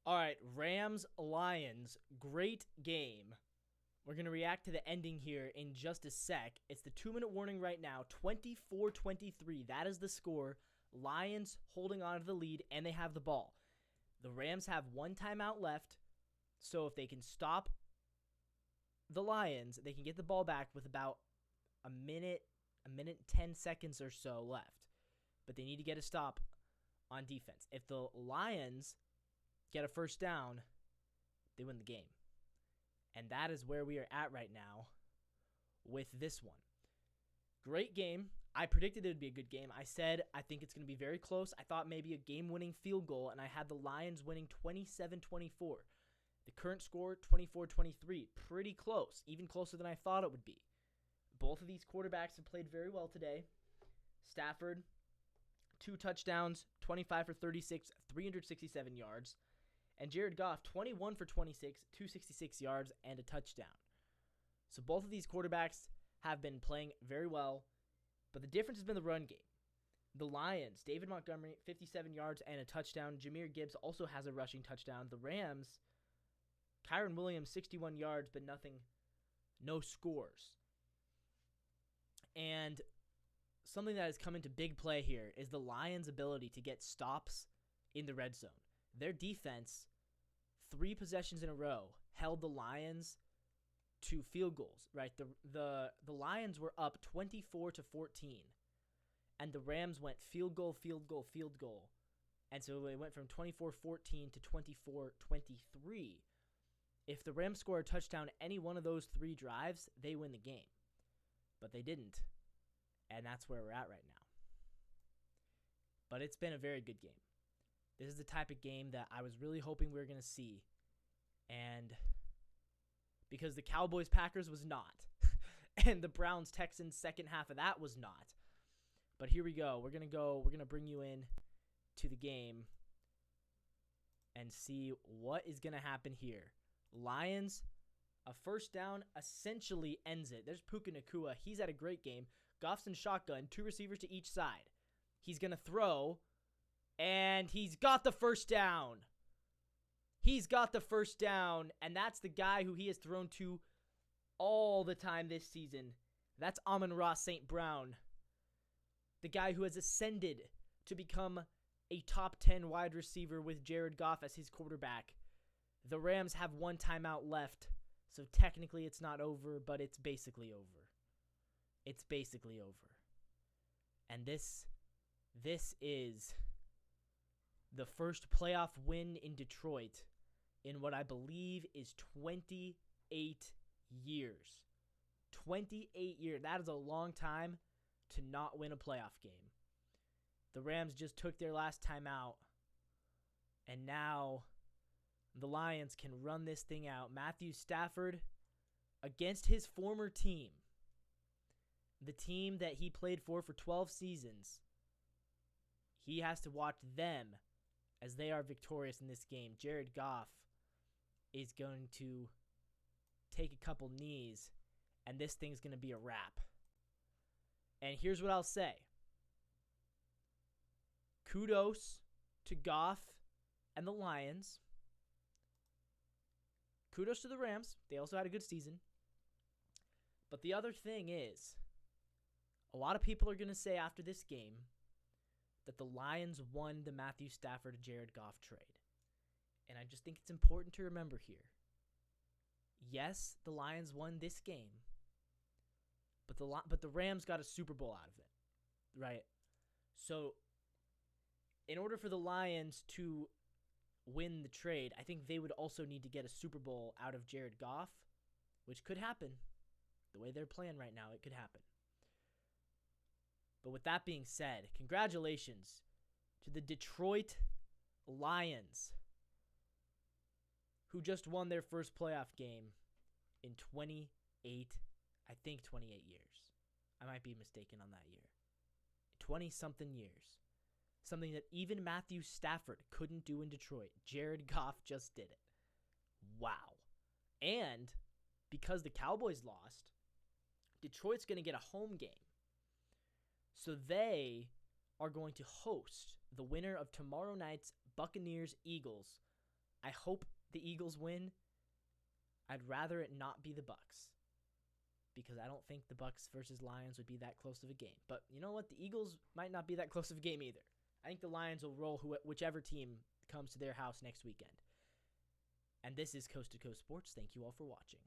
All right, Rams Lions, great game. We're going to react to the ending here in just a sec. It's the 2-minute warning right now, 24-23. That is the score. Lions holding on to the lead, and they have the ball. The Rams have one timeout left, so if they can stop the Lions, they can get the ball back with about a minute and 10 seconds or so left. But they need to get a stop on defense. If the Lions get a first down, they win the game. And that is where we are at right now with this one. Great game. I predicted it would be a good game. I said I think it's going to be very close. I thought maybe a game-winning field goal, and I had the Lions winning 27-24. The current score, 24-23. Pretty close, even closer than I thought it would be. Both of these quarterbacks have played very well today. Stafford, 2 touchdowns, 25 for 36, 367 yards. And Jared Goff, 21 for 26, 266 yards, and a touchdown. So both of these quarterbacks have been playing very well, but the difference has been the run game. The Lions, David Montgomery, 57 yards and a touchdown. Jahmyr Gibbs also has a rushing touchdown. The Rams, Kyren Williams, 61 yards, but no scores. And something that has come into big play here is the Lions' ability to get stops in the red zone. Their defense, 3 possessions in a row, held the Lions to field goals, right? The Lions were up 24-14, and the Rams went field goal, field goal, field goal. And so they went from 24-14 to 24-23. If the Rams score a touchdown any one of those 3 drives, they win the game. But they didn't, and that's where we're at right now. But it's been a very good game. This is the type of game that I was really hoping we were going to see. And because the Cowboys-Packers was not. And the Browns-Texans second half of that was not. But here we go. We're going to bring you in to the game and see what is going to happen here. Lions, a first down essentially ends it. There's Puka Nacua. He's had a great game. Goff's in shotgun, 2 receivers to each side. He's going to throw. And he's got the first down. He's got the first down, and that's the guy who he has thrown to all the time this season. That's Amon-Ra St. Brown, the guy who has ascended to become a top 10 wide receiver with Jared Goff as his quarterback. The Rams have 1 timeout left, so technically it's not over, but it's basically over. It's basically over. And this is the first playoff win in Detroit in what I believe is 28 years. 28 years. That is a long time to not win a playoff game. The Rams just took their last time out, and now the Lions can run this thing out. Matthew Stafford against his former team, the team that he played for 12 seasons. He has to watch them as they are victorious in this game. Jared Goff is going to take a couple knees, and this thing's going to be a wrap. And here's what I'll say. Kudos to Goff and the Lions. Kudos to the Rams. They also had a good season. But the other thing is, a lot of people are going to say after this game that the Lions won the Matthew Stafford-Jared Goff trade. And I just think it's important to remember here. Yes, the Lions won this game, but the Rams got a Super Bowl out of it, right? So in order for the Lions to win the trade, I think they would also need to get a Super Bowl out of Jared Goff, which could happen. The way they're playing right now, it could happen. But with that being said, congratulations to the Detroit Lions, who just won their first playoff game in 28 years. I might be mistaken on that year. 20-something years. Something that even Matthew Stafford couldn't do in Detroit. Jared Goff just did it. Wow. And because the Cowboys lost, Detroit's going to get a home game. So they are going to host the winner of tomorrow night's Buccaneers-Eagles I hope the Eagles win. I'd rather it not be the Bucs, because I don't think the Bucs versus Lions would be that close of a game. But you know what? The Eagles might not be that close of a game either. I think the Lions will roll whichever team comes to their house next weekend. And this is Coast to Coast Sports. Thank you all for watching.